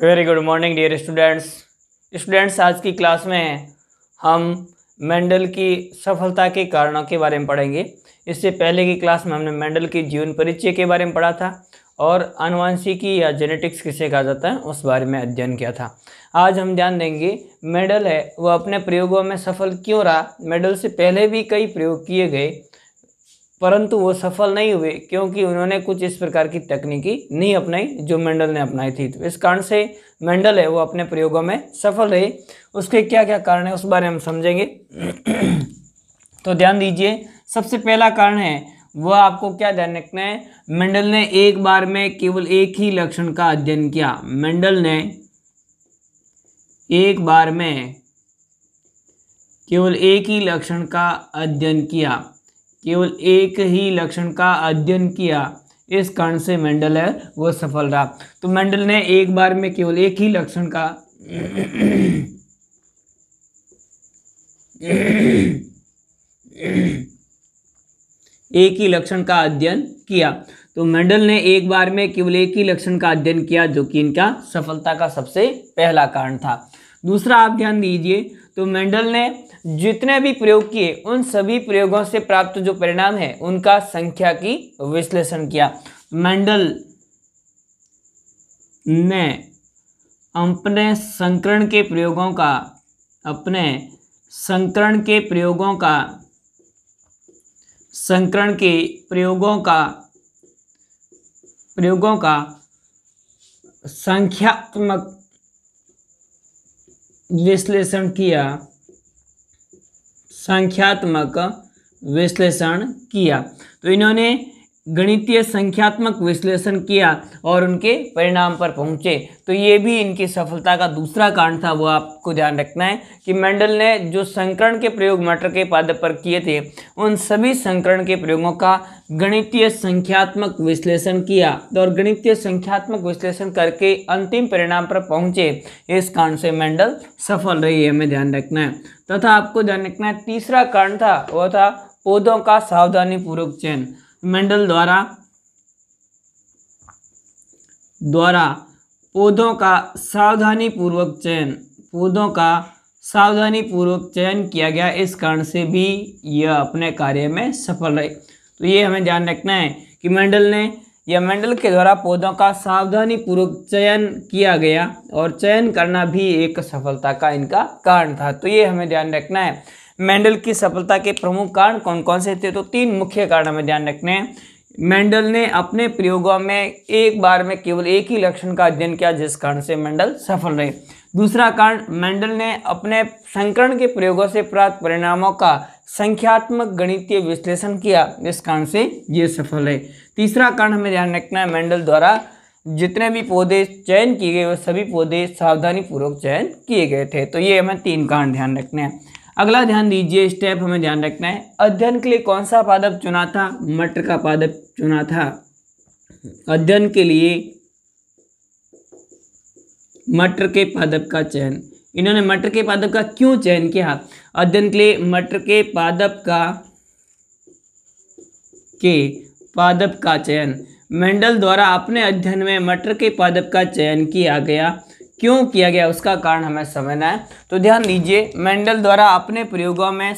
Very good morning dear students. आज की class में हम मेंडल की सफलता के कारणों के बारे में पढ़ेंगे। इससे पहले की क्लास में हमने मेंडल की जीवन परिचय के बारे में पढ़ा था और आनुवंशिकी या जेनेटिक्स किसे कहा जाता है उस बारे में अध्ययन किया था। आज हम ध्यान देंगे मेंडल है वह अपने प्रयोगों में सफल क्यों रहा। मेंडल से पहले भी कई प्रयोग किए गए परंतु वो सफल नहीं हुए क्योंकि उन्होंने कुछ इस प्रकार की तकनीकी नहीं अपनाई जो मेंडल ने अपनाई थी। तो इस कारण से मेंडल है वो अपने प्रयोगों में सफल रहे। उसके क्या क्या कारण है उस बारे में हम समझेंगे। तो ध्यान दीजिए, सबसे पहला कारण है वह आपको क्या ध्यान रखना है, मेंडल ने एक बार में केवल एक ही लक्षण का अध्ययन किया। मेंडल ने एक बार में केवल एक ही लक्षण का अध्ययन किया, केवल एक ही लक्षण का अध्ययन किया। इस कारण से मेंडल है वो सफल रहा। तो मेंडल ने एक बार में केवल एक ही लक्षण का अध्ययन किया। तो मेंडल ने एक बार में केवल एक ही लक्षण का अध्ययन किया जो कि इनका सफलता का सबसे पहला कारण था। दूसरा आप ध्यान दीजिए, तो मेंडल ने जितने भी प्रयोग किए उन सभी प्रयोगों से प्राप्त जो परिणाम है उनका सांख्यिकी विश्लेषण किया। मेंडल ने अपने संकरण के प्रयोगों का संख्यात्मक विश्लेषण किया। तो इन्होंने गणितीय संख्यात्मक विश्लेषण किया और उनके परिणाम पर पहुंचे। तो ये भी इनकी सफलता का दूसरा कारण था। वो आपको ध्यान रखना है कि मेंडल ने जो संकरण के प्रयोग मटर के पादप पर किए थे उन सभी संकरण के प्रयोगों का गणितीय संख्यात्मक विश्लेषण किया और गणितीय संख्यात्मक विश्लेषण करके अंतिम परिणाम पर पहुंचे। इस कारण से मेंडल सफल रही है, हमें ध्यान रखना है। तथा आपको ध्यान रखना है तीसरा कारण था वो था पौधों का सावधानीपूर्वक चयन। मेंडल द्वारा पौधों का सावधानीपूर्वक चयन किया गया। इस कारण से भी यह अपने कार्य में सफल रहे। तो ये हमें ध्यान रखना है कि मेंडल के द्वारा पौधों का सावधानीपूर्वक चयन किया गया और चयन करना भी एक सफलता का इनका कारण था। तो ये हमें ध्यान रखना है। मेंडल की सफलता के प्रमुख कारण कौन कौन से थे, तो तीन मुख्य कारण हमें ध्यान रखने हैं। मेंडल ने अपने प्रयोगों में एक बार में केवल एक ही लक्षण का अध्ययन किया जिस कारण से मेंडल सफल रहे। दूसरा कारण, मेंडल ने अपने संकरण के प्रयोगों से प्राप्त परिणामों का संख्यात्मक गणितीय विश्लेषण किया, इस कारण से ये सफल है। तीसरा कारण हमें ध्यान रखना है, मेंडल द्वारा जितने भी पौधे चयन किए गए वो सभी पौधे सावधानीपूर्वक चयन किए गए थे। तो ये हमें तीन कारण ध्यान रखने हैं। अगला ध्यान दीजिए, स्टेप हमें ध्यान रखना है, अध्ययन के लिए कौन सा पादप चुना था, मटर का पादप चुना था। अध्ययन के लिए मटर के पादप का चयन, इन्होंने मटर के पादप का क्यों चयन किया, अध्ययन के लिए मटर के पादप का चयन मेंडल द्वारा अपने अध्ययन में मटर के पादप का चयन किया गया। क्यों किया गया उसका कारण हमें समझना है। तो ध्यान दीजिए, मेंडल द्वारा अपने प्रयोगों में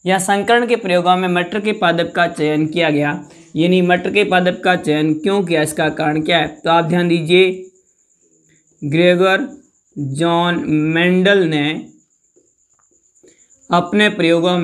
या संकरण के प्रयोगों में मटर के पादप का चयन किया गया, यानी मटर के पादप का चयन क्यों किया, इसका कारण क्या है। तो आप ध्यान दीजिए, ग्रेगर जॉन मेंडल ने अपने प्रयोगों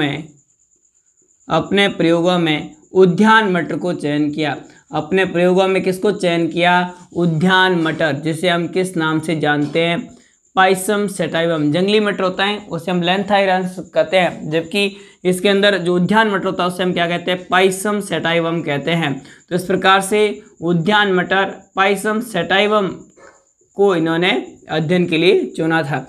में उद्यान मटर को चयन किया। अपने प्रयोगों में किसको चयन किया, उद्यान मटर, जिसे हम किस नाम से जानते हैं, पाइसम सैटाइवम। जंगली मटर होता है उसे हम लैंथाइरन्स कहते हैं, जबकि इसके अंदर जो उद्यान मटर होता है उसे हम क्या कहते हैं, पाइसम सैटाइवम कहते हैं। तो इस प्रकार से उद्यान मटर पाइसम सैटाइवम को इन्होंने अध्ययन के लिए चुना था।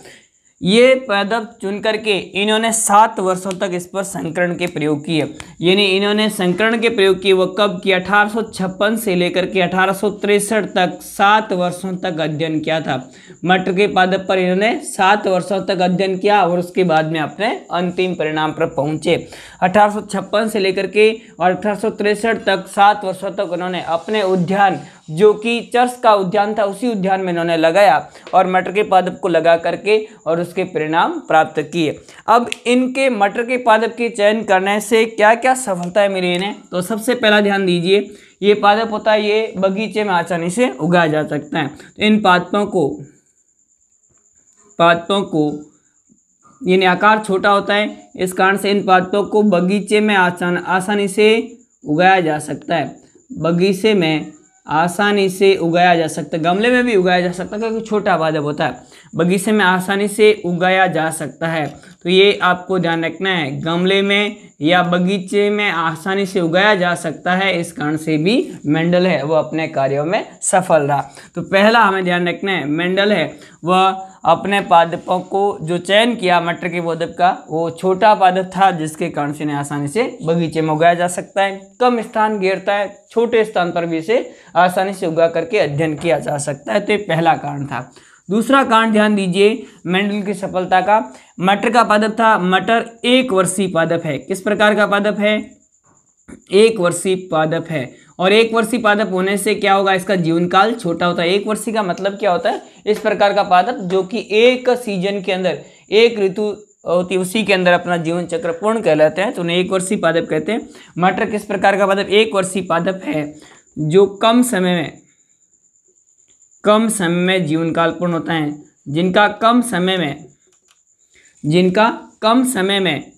ये पादप चुन करके इन्होंने 7 वर्षों तक इस पर संकरण के प्रयोग किए। यानी इन्होंने संकरण के प्रयोग किए वो कब किया, 1856 से लेकर के 1863 तक 7 वर्षों तक अध्ययन किया था। मटर के पादप पर इन्होंने 7 वर्षों तक अध्ययन किया और उसके बाद में अपने अंतिम परिणाम पर पहुंचे। 1856 से लेकर के और 1863 तक 7 वर्षों तक उन्होंने अपने उद्यान, जो कि चर्च का उद्यान था, उसी उद्यान में इन्होंने लगाया और मटर के पादप को लगा करके और उसके परिणाम प्राप्त किए। अब इनके मटर के पादप के चयन करने से क्या क्या सफलताएं मिली इन्हें, तो सबसे पहला ध्यान दीजिए, ये पादप होता है, ये बगीचे में आसानी से उगाया जा सकता है। तो इन पादपों को यानी आकार छोटा होता है, इस कारण से इन पादपों को बगीचे में आसानी से उगाया जा सकता है। बगीचे में आसानी से उगाया जा सकता है, गमले में भी उगाया जा सकता है क्योंकि छोटा पादप होता है, बगीचे में आसानी से उगाया जा सकता है। तो ये आपको ध्यान रखना है, गमले में या बगीचे में आसानी से उगाया जा सकता है, इस कारण से भी मेंडल है वो अपने कार्यों में सफल रहा। तो पहला हमें ध्यान रखना है, मेंडल है वह अपने पादपों को जो चयन किया मटर के पादप का, वो छोटा पादप था जिसके कारण से इन्हें आसानी से बगीचे में उगाया जा सकता है, कम स्थान घेरता है, छोटे स्थान पर भी इसे आसानी से उगा करके अध्ययन किया जा सकता है। तो ये पहला कारण था। दूसरा कारण ध्यान दीजिए मेंडल की सफलता का, मटर का पादप था, मटर 1 वर्षीय पादप है। किस प्रकार का पादप है, 1 वर्षीय पादप है। और 1 वर्षीय पादप होने से क्या होगा, इसका जीवन काल छोटा होता है। 1 वर्षीय का मतलब क्या होता है, इस प्रकार का पादप जो कि एक सीजन के अंदर, एक ऋतु होती है उसी के अंदर अपना जीवन चक्र पूर्ण कर लेते हैं, तो उन्हें 1 वर्षीय पादप कहते हैं। मटर किस प्रकार का पादप, 1 वर्षीय पादप है जो कम समय में जीवन काल पूर्ण होता है, जिनका कम समय में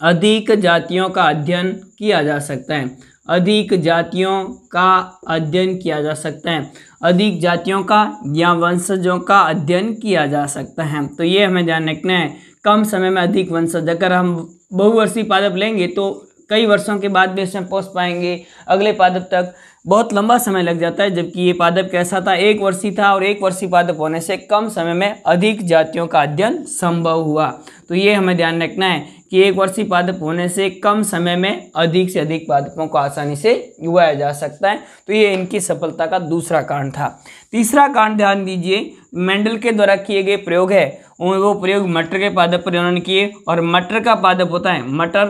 अधिक जातियों का अध्ययन किया जा सकता है। अधिक जातियों का अध्ययन किया जा सकता है, अधिक जातियों का या वंशजों का अध्ययन किया जा सकता है। तो ये हमें ध्यान रखना है, कम समय में अधिक वंशज। अगर हम बहुवर्षीय पादप लेंगे तो कई वर्षों के बाद भी इसमें पोष पाएंगे, अगले पादप तक बहुत लंबा समय लग जाता है, जबकि ये पादप कैसा था, 1 वर्षीय था और 1 वर्षीय पादप होने से कम समय में अधिक जातियों का अध्ययन संभव हुआ। तो ये हमें ध्यान रखना है कि 1 वर्षीय पादप होने से कम समय में अधिक से अधिक पादपों को आसानी से उगाया जा सकता है। तो ये इनकी सफलता का दूसरा कारण था। तीसरा कारण ध्यान दीजिए, मेंडल के द्वारा किए गए प्रयोग है, वो प्रयोग मटर के पादप पर उन्होंने किए। और मटर का पादप होता है, मटर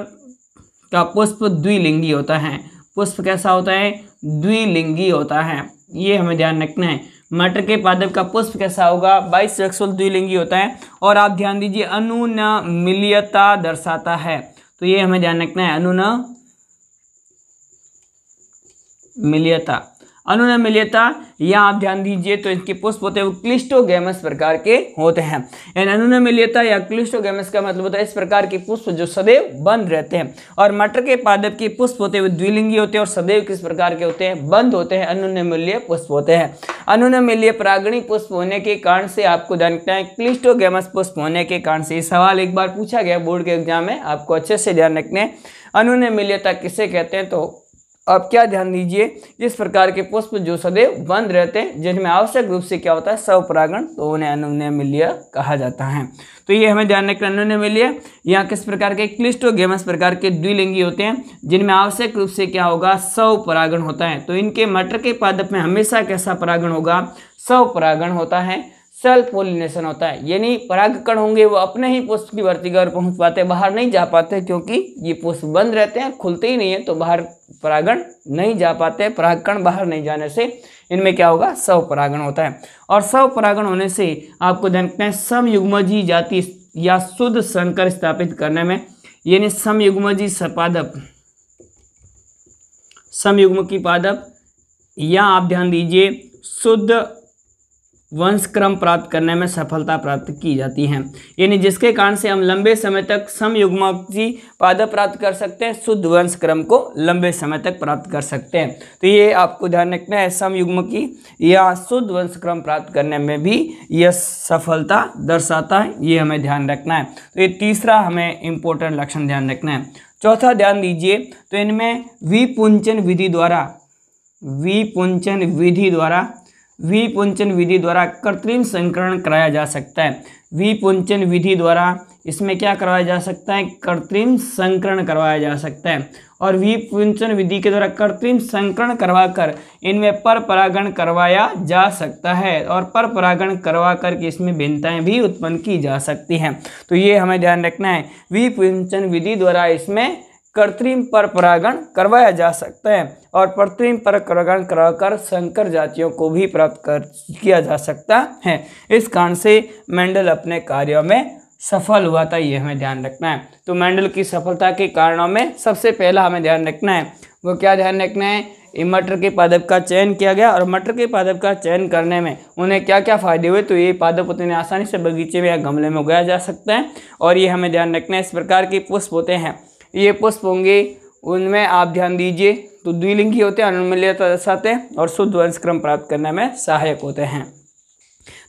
का पुष्प द्विलिंगी होता है। पुष्प कैसा होता है, द्विलिंगी होता है, ये हमें ध्यान रखना है। मटर के पादप का पुष्प कैसा होगा, बाइसेक्सुअल द्विलिंगी होता है। और आप ध्यान दीजिए अनुनमिलीयता दर्शाता है, तो ये हमें ध्यान रखना है, अनुनमिलीयता यहाँ आप ध्यान दीजिए तो इनके पुष्प होते हैं वो क्लिस्टोगैमस प्रकार के होते हैं। अनुनमिलीयता या क्लिस्टोगैमस का मतलब होता है इस प्रकार के पुष्प जो सदैव बंद रहते हैं। और मटर के पादप के पुष्प होते हैं वो द्विलिंगी होते हैं और सदैव किस प्रकार के होते हैं, बंद होते हैं, अनुनमिलीय पुष्प होते हैं। अनुनमिलीय परागणी पुष्प होने के कारण से आपको ध्यान रखना है, क्लिस्टोगैमस पुष्प होने के कारण से, ये सवाल एक बार पूछा गया बोर्ड के एग्जाम में, आपको अच्छे से ध्यान रखना है। अनुनमिलीयता किसे कहते हैं, तो अब क्या ध्यान दीजिए, इस प्रकार के पुष्प जो सदैव बंद रहते हैं, जिनमें आवश्यक रूप से क्या होता है, स्वपरागण, तो उन्हें अनुनमिलीय कहा जाता है। तो ये हमें ध्यान रखना, अनुनमिलीय यहाँ किस प्रकार के, क्लिस्टोगैमस प्रकार के द्विलिंगी होते हैं, जिनमें आवश्यक रूप से क्या होगा, स्वपरागण होता है। तो इनके मटर के पादप में हमेशा कैसा परागण होगा, स्वपरागण होता है, सेल्फ पोलिनेशन होता है, यानी परागकण होंगे वो अपने ही पुष्प की वर्तिका पर पहुंच पाते हैं, बाहर नहीं जा पाते, क्योंकि ये पुष्प बंद रहते हैं, खुलते ही नहीं है, तो बाहर परागण नहीं जा पाते, परागकण बाहर नहीं जाने से इनमें क्या होगा, स्वपरागण होता है। और स्वपरागण होने से आपको ध्यान रखना है, समयुग्मजी जाति या शुद्ध संकर स्थापित करने में, यानी समयुग्मजी पादप, समयुग्मकी पादप, या आप ध्यान दीजिए शुद्ध वंशक्रम प्राप्त करने में सफलता प्राप्त की जाती है, यानी जिसके कारण से हम लंबे समय तक समयुग्मजी पादप प्राप्त कर सकते हैं, शुद्ध वंशक्रम को लंबे समय तक प्राप्त कर सकते हैं। तो ये आपको ध्यान रखना है, समयुग्मकी या शुद्ध वंशक्रम प्राप्त करने में भी यह सफलता दर्शाता है, ये हमें ध्यान रखना है। तो ये तीसरा हमें इम्पोर्टेंट लक्षण ध्यान रखना है। चौथा ध्यान दीजिए, तो इनमें विपुंचन विधि द्वारा विपुंचन विधि द्वारा कृत्रिम संकरण कराया जा सकता है। विपुंचन विधि द्वारा इसमें क्या करवाया जा सकता है? कृत्रिम संकरण करवाया जा सकता है। और विपुंचन विधि के द्वारा कृत्रिम संकरण करवाकर इनमें पर परागण करवाया जा सकता है और पर परागण करवा कर के इसमें भिन्नताएं भी उत्पन्न की जा सकती हैं। तो ये हमें ध्यान रखना है, विपुंचन विधि द्वारा इसमें कृत्रिम पर परागण करवाया जा सकता है और कृत्रिम पर परागण कराकर संकर जातियों को भी प्राप्त किया जा सकता है। इस कारण से मेंडल अपने कार्यों में सफल हुआ था, ये हमें ध्यान रखना है। तो मेंडल की सफलता के कारणों में सबसे पहला हमें ध्यान रखना है, वो क्या ध्यान रखना है? मटर के पादप का चयन किया गया और मटर के पादप का चयन करने में उन्हें क्या क्या फायदे हुए? तो ये पादप उतने आसानी से बगीचे में या गमले में उगाया जा सकता है। और ये हमें ध्यान रखना है, इस प्रकार के पुष्प होते हैं, ये पुष्प होंगे उनमें आप ध्यान दीजिए तो द्विलिंगी होते हैं, अनुमल्यता दर्शाते हैं और शुद्ध वंशक्रम प्राप्त करने में सहायक होते हैं।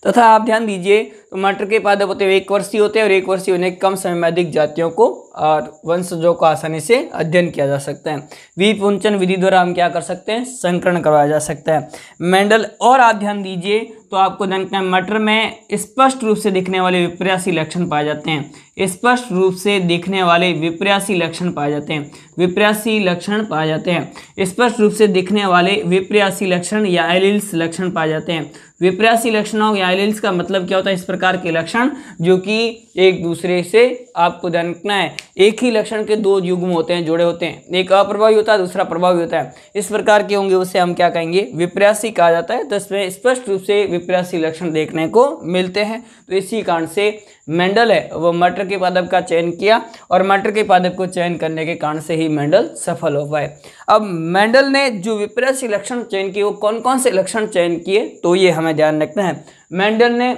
तथा आप ध्यान दीजिए तो मटर के पादप होते हैं एक वर्षीय होते हैं और एक वर्षीय उन्हें कम समय में अधिक जातियों को और वंशजों को आसानी से अध्ययन किया जा सकता है। विपुंचन विधि द्वारा हम क्या कर सकते हैं? संकरण करवाया जा सकता है। मेंडल और आप ध्यान दीजिए तो आपको ध्यान रखना है, मटर में स्पष्ट रूप से दिखने वाले विपर्यासी लक्षण पाए जाते हैं। स्पष्ट रूप से दिखने वाले विपर्यासी लक्षण पाए जाते हैं। विपर्यासी लक्षण पाए जाते हैं। स्पष्ट रूप से दिखने वाले विपर्यासी लक्षण या एलील्स लक्षण पाए जाते हैं। विपर्यासी लक्षणों या एलील्स का मतलब क्या होता है? इस प्रकार के लक्षण जो कि एक दूसरे से आपको ध्यान रखना है, एक ही लक्षण के दो युग्म होते हैं, जोड़े होते हैं, एक अप्रभावी होता है दूसरा प्रभावी होता है। इस प्रकार के होंगे उसे हम क्या कहेंगे? विपर्यासी कहा जाता है। तो इसमें स्पष्ट रूप से विपर्यासी लक्षण देखने को मिलते हैं। तो इसी कारण से मेंडल है वो मटर के पादप का चयन किया और मटर के पादप को चयन करने के कारण से ही मेंडल सफल हो पाए। अब मेंडल ने जो विपर्यासी लक्षण चयन किए वो कौन कौन से लक्षण चयन किए? तो ये हमें ध्यान रखना है। मेंडल ने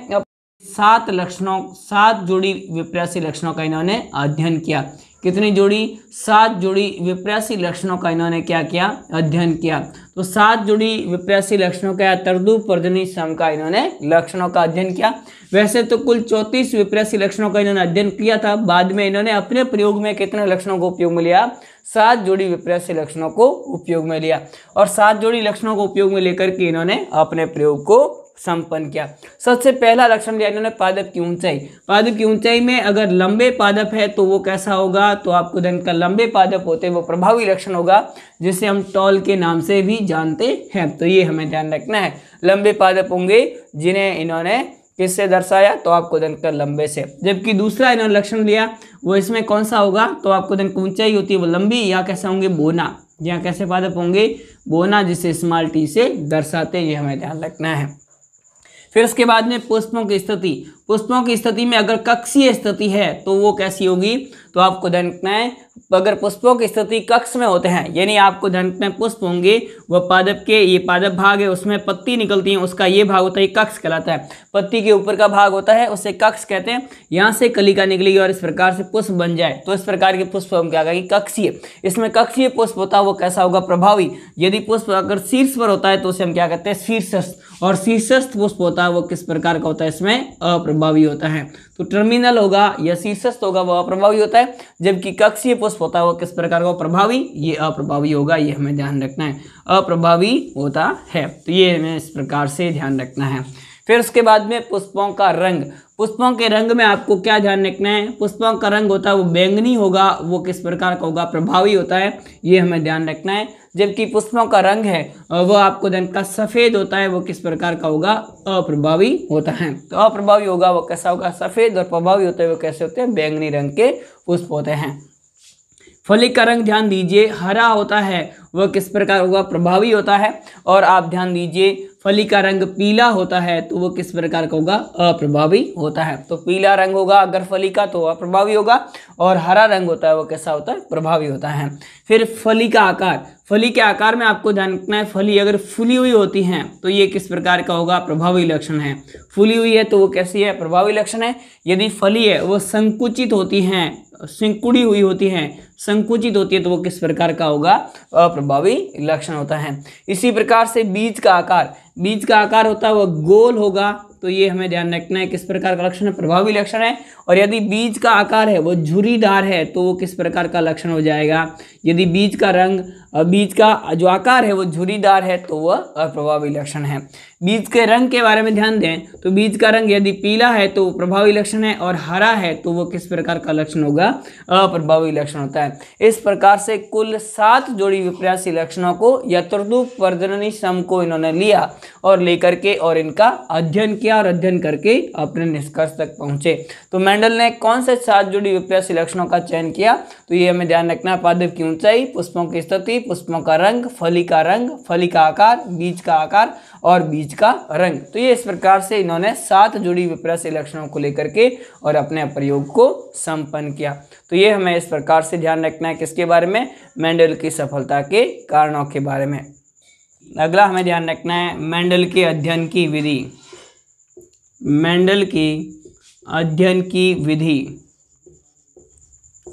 7 जोड़ी विपर्यासी लक्षणों का इन्होंने अध्ययन किया। कितनी जोड़ी? 7 जोड़ी विपर्यासी लक्षणों का इन्होंने क्या किया? अध्ययन किया। तो 7 जोड़ी विपर्यासी लक्षणों का तर्दु पर्जनी सम का इन्होंने लक्षणों का अध्ययन किया। वैसे तो कुल 34 विपर्यासी लक्षणों का इन्होंने अध्ययन किया था, बाद में इन्होंने अपने प्रयोग में कितने लक्षणों को उपयोग में लिया? 7 जोड़ी विपर्यासी लक्षणों को उपयोग में लिया और 7 जोड़ी लक्षणों को उपयोग में लेकर के इन्होंने अपने प्रयोग को संपन्न किया। सबसे पहला लक्षण लिया इन्होंने पादप की ऊंचाई। पादप की ऊंचाई में अगर लंबे पादप है तो वो कैसा होगा? तो आपको ध्यान का लंबे पादप होते हैं वो प्रभावी लक्षण होगा, जिसे हम टॉल के नाम से भी जानते हैं। तो ये हमें ध्यान रखना है, लंबे पादप होंगे जिन्हें इन्होंने किससे दर्शाया? तो आपको ध्यान कर लंबे से। जबकि दूसरा इन्होंने लक्षण लिया वो इसमें कौन सा होगा? तो आपको ध्यान ऊंचाई होती है वो लंबी, या कैसे होंगे? बोना। यहाँ कैसे पादप होंगे? बोना, जिसे स्मॉल टी से दर्शाते, ये हमें ध्यान रखना है। फिर उसके बाद में पुष्पों की स्थिति। पुष्पों की स्थिति में अगर कक्षीय स्थिति है तो वो कैसी होगी? तो आपको ध्यान रखना है, अगर पुष्पों की स्थिति कक्ष में होते हैं, यानी आपको ध्यान रखना है पुष्प होंगे वह पादप के, ये पादप भाग है उसमें पत्ती निकलती है, उसका ये भाग होता है कक्ष कहलाता है। पत्ती के ऊपर का भाग होता है उसे कक्ष कहते हैं। यहाँ से कलिका निकलेगी और इस प्रकार से पुष्प बन जाए तो इस प्रकार के पुष्प हम क्या कहेंगे? कक्षीय। इसमें कक्षीय पुष्प होता है वो कैसा होगा? प्रभावी। यदि पुष्प अगर शीर्ष पर होता है तो उसे हम क्या कहते हैं? शीर्षस्थ। और शीर्षस्थ पुष्प होता है वो किस प्रकार का होता है? इसमें अप्रभावी होता है। तो टर्मिनल होगा या शीर्षस्थ होगा वो अप्रभावी होता है, जबकि कक्षीय पुष्प होता है वो किस प्रकार का? प्रभावी। ये अप्रभावी होगा, ये हमें ध्यान रखना है, अप्रभावी होता है। तो ये हमें इस प्रकार से ध्यान रखना है। फिर उसके बाद में पुष्पों का रंग। पुष्पों के रंग में आपको क्या ध्यान रखना है? पुष्पों का रंग होता है वो बैंगनी होगा, वो किस प्रकार का होगा? प्रभावी होता है, ये हमें ध्यान रखना है। जबकि पुष्पों का रंग है वो आपको ध्यान का सफ़ेद होता है, वो किस प्रकार का होगा? अप्रभावी होता है। तो अप्रभावी होगा वो कैसा होगा? सफ़ेद। और प्रभावी होते हैं वो कैसे होते हैं? बैंगनी रंग के पुष्प होते हैं। फली का रंग ध्यान दीजिए हरा होता है, वह किस प्रकार होगा? प्रभावी होता है। और आप ध्यान दीजिए फली का रंग पीला होता है तो वो किस प्रकार का होगा? अप्रभावी होता है। तो पीला रंग होगा अगर फली का तो अप्रभावी होगा, और हरा रंग होता है वो कैसा होता है? प्रभावी होता है। फिर फली का आकार। फली के आकार में आपको ध्यान रखना है, फली अगर फूली हुई होती हैं तो ये किस प्रकार का होगा? प्रभावी लक्षण है। फूली हुई है तो वो कैसी है? प्रभावी लक्षण है। यदि फली है वो संकुचित होती हैं, सिंकुड़ी हुई होती हैं, संकुचित होती है तो वो किस प्रकार का होगा? अप्रभावी लक्षण होता है। इसी प्रकार से बीज का आकार। बीज का आकार होता है वह गोल होगा, तो ये हमें ध्यान रखना है किस प्रकार का लक्षण है? प्रभावी लक्षण है। और यदि बीज का आकार है वो झुर्रीदार है तो वो किस प्रकार का लक्षण हो जाएगा? यदि बीज का रंग और बीज का जो आकार है वो झुर्रीदार है तो वह अप्रभावी लक्षण है। बीज के रंग के बारे में ध्यान दें तो बीज का रंग यदि पीला है तो प्रभावी लक्षण है और हरा है तो वो किस प्रकार का लक्षण होगा, अप्रभावी लक्षण होता है। इस प्रकार से कुल 7 जोड़ी विपर्यासी लक्षणों को यतृदूप प्रजननी सम को इन्होंने लिया और लेकर के और इनका अध्ययन किया और अध्ययन करके अपने निष्कर्ष तक पहुंचे। तो मेंडल ने कौन से 7 जोड़ी विपर्यासी लक्षणों का चयन किया, तो ये हमें ध्यान रखना है। पादप की ऊंचाई, पुष्पों की स्थिति, पुष्पों का रंग, फली का रंग, फली का आकार, बीज का आकार और बीज का रंग। तो ये इस प्रकार से इन्होंने 7 जोड़ी विपर्यासी लक्षणों को लेकर के और अपने प्रयोग को संपन्न किया। तो ये हमें इस प्रकार से ध्यान रखना है किसके बारे में, मेंडल की सफलता के कारणों के बारे में। अगला हमें ध्यान रखना है मेंडल के अध्ययन की विधि। मेंडल की अध्ययन की विधि,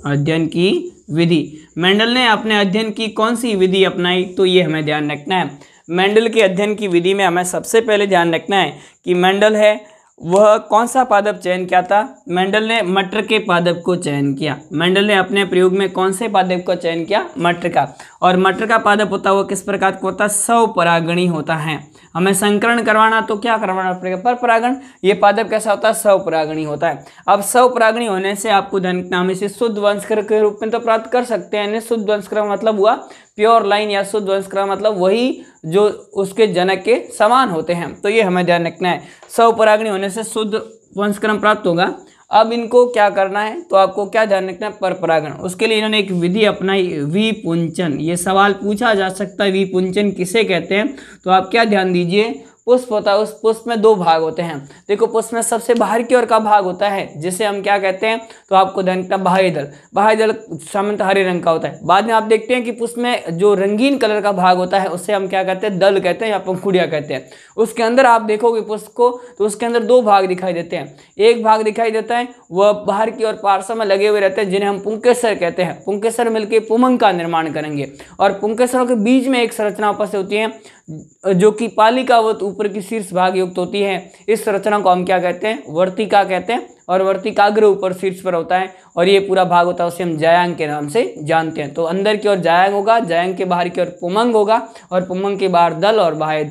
अध्ययन की विधि। मेंडल ने अपने अध्ययन की कौन सी विधि अपनाई, तो ये हमें ध्यान रखना है। मेंडल के अध्ययन की विधि में हमें सबसे पहले ध्यान रखना है कि मेंडल है वह कौन सा पादप चयन किया था। मेंडल ने मटर के पादप को चयन किया। मेंडल ने अपने प्रयोग में कौन से पादप का चयन किया, मटर का। और मटर का पादप होता है वो किस प्रकार का होता है, स्वपरागणी होता है। हमें संकरण करवाना तो क्या करवाना पड़ेगा, पर परागण। ये पादप कैसा होता है, स्वपरागणी होता है। अब स्वपरागणी होने से आपको नाम इसे शुद्ध वंशक्रम के रूप में तो प्राप्त कर सकते हैं। शुद्ध वंशक्रम मतलब हुआ प्योर लाइन, या शुद्ध वंशक्रम मतलब वही जो उसके जनक के समान होते हैं। तो ये हमें ध्यान रखना है, स्वपरागणी होने से शुद्ध वंशक्रम प्राप्त होगा। अब इनको क्या करना है, तो आपको क्या ध्यान रखना है, पर परागण। उसके लिए इन्होंने एक विधि अपनाई, विपुंचन। ये सवाल पूछा जा सकता है, विपुंचन किसे कहते हैं, तो आप क्या ध्यान दीजिए, पुष्प होता है, उस पुष्प में 2 भाग होते हैं। देखो पुष्प में सबसे बाहर की ओर का भाग होता है जिसे हम क्या कहते हैं, तो आपको ध्यान रखना बाह्य दल। बाह्य दल सामान्यतः हरे रंग का होता है। बाद में आप देखते हैं कि पुष्प में जो रंगीन कलर का भाग होता है उसे हम क्या कहते हैं, दल कहते हैं या पंखुड़ियाँ कहते हैं। उसके अंदर आप देखोगे पुष्प को तो उसके अंदर 2 भाग दिखाई देते हैं। एक भाग दिखाई देता है वह बाहर की ओर पार्श्व में लगे हुए रहते हैं जिन्हें हम पुंकेसर कहते हैं। पुंकेसर मिलकर पुमंग का निर्माण करेंगे और पुंकेसरों के बीच में एक संरचना उपस्थित होती है जो कि पालिकावत ऊपर की शीर्ष भाग युक्त होती है। इस संरचना को हम क्या कहते हैं, वर्तिका कहते हैं। और वर्तिकाग्र ऊपर शीर्ष पर होता है और ये पूरा भाग होता है उसे हम जायांग के नाम से जानते हैं। तो अंदर की ओर जायांग होगा, जायांग के बाहर की ओर पुमंग होगा और पुमंग के बाहर दल और बाह्य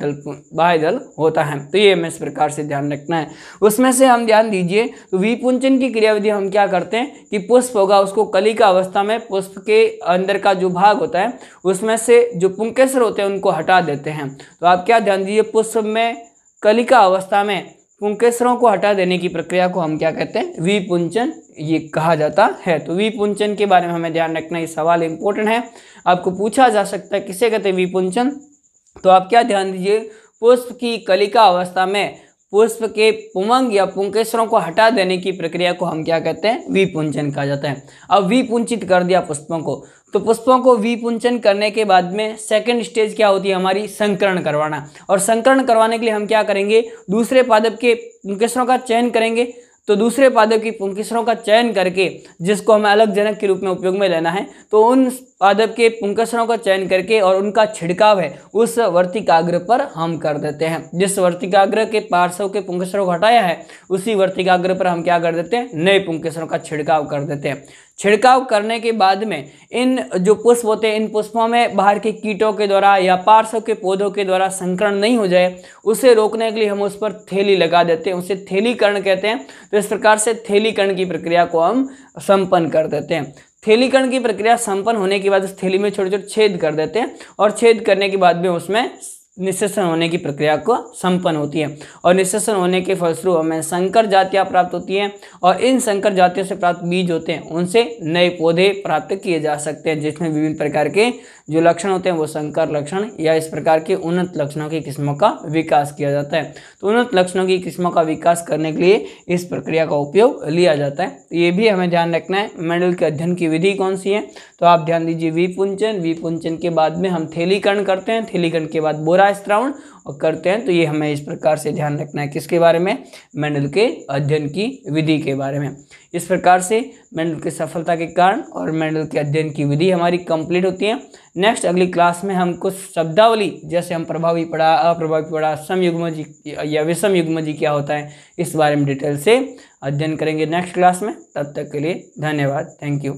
दल होता है। तो ये हमें इस प्रकार से ध्यान रखना है। उसमें से हम ध्यान दीजिए तो विपुंचन की क्रियाविधि हम क्या करते हैं कि पुष्प होगा उसको कलिका अवस्था में पुष्प के अंदर का जो भाग होता है उसमें से जो पुंकेसर होते हैं उनको हटा देते हैं। तो आप क्या ध्यान दीजिए, पुष्प में कलिका अवस्था में पुंकेसरों को हटा देने की प्रक्रिया को हम क्या कहते हैं, विपुंचन ये कहा जाता है। तो विपुंचन के बारे में हमें ध्यान रखना, ये सवाल इंपॉर्टेंट है, आपको पूछा जा सकता है किसे कहते हैं विपुंचन। तो आप क्या ध्यान दीजिए, पुष्प की कलिका अवस्था में पुष्प के पुमंग या पुंकेसरों को हटा देने की प्रक्रिया को हम क्या कहते हैं, विपुंचन कहा जाता है। अब विपुंचित कर दिया पुष्पों को, तो पुष्पों को विपुंचन करने के बाद में सेकंड स्टेज क्या होती है हमारी, संकरण करवाना। और संकरण करवाने के लिए हम क्या करेंगे, दूसरे पादप के पुंकेसरों का चयन करेंगे। तो दूसरे पादप की पुंकेसरों का चयन करके जिसको हमें अलग जनक के रूप में उपयोग में लेना है, तो उन पादप के पुंकेसरों का चयन करके और उनका छिड़काव है उस वर्तिकाग्र पर हम कर देते हैं। जिस वर्तिकाग्र के पार्श्व के पुंकेसरों को हटाया है उसी वर्तिकाग्र पर हम क्या कर देते हैं, नए पुंकेसरों का छिड़काव कर देते हैं। छिड़काव करने के बाद में इन जो पुष्प होते हैं इन पुष्पों में बाहर के कीटों के द्वारा या पार्श्व के पौधों के द्वारा संकरण नहीं हो जाए, उसे रोकने के लिए हम उस पर थैली लगा देते हैं, उसे थैलीकरण कहते हैं। तो इस प्रकार से थैलीकरण की प्रक्रिया को हम संपन्न कर देते हैं। थैलीकरण की प्रक्रिया संपन्न होने के बाद उस थैली में छोटे छोटे छेद कर देते हैं और छेद करने के बाद में उसमें निषेचन होने की प्रक्रिया को संपन्न होती है। और निषेचन होने के फलस्वरूप हमें संकर जातियां प्राप्त होती हैं और इन संकर जातियों से प्राप्त बीज होते हैं उनसे नए पौधे प्राप्त किए जा सकते हैं जिसमें विभिन्न प्रकार के जो लक्षण होते हैं वो संकर लक्षण या इस प्रकार के उन्नत लक्षणों की किस्मों का विकास किया जाता है। तो उन्नत लक्षणों की किस्मों का विकास करने के लिए इस प्रक्रिया का उपयोग लिया जाता है। तो ये भी हमें ध्यान रखना है। मेंडल के अध्ययन की विधि कौन सी है, तो आप ध्यान दीजिए विपुंचन, विपुंचन के बाद में हम थैलीकरण करते हैं, थैलीकरण के बाद बोरा स्त्रावण और करते हैं। तो ये हमें इस प्रकार से ध्यान रखना है, किसके बारे में, मेंडल के अध्ययन की विधि के बारे में। इस प्रकार से मेंडल की सफलता के कारण और मेंडल के अध्ययन की विधि हमारी कंप्लीट होती है। नेक्स्ट अगली क्लास में हम कुछ शब्दावली जैसे हम प्रभावी पढ़ा, अप्रभावी पढ़ा, समयुग्मजी या विषम युग्मजी क्या होता है इस बारे में डिटेल से अध्ययन करेंगे नेक्स्ट क्लास में। तब तक के लिए धन्यवाद, थैंक यू।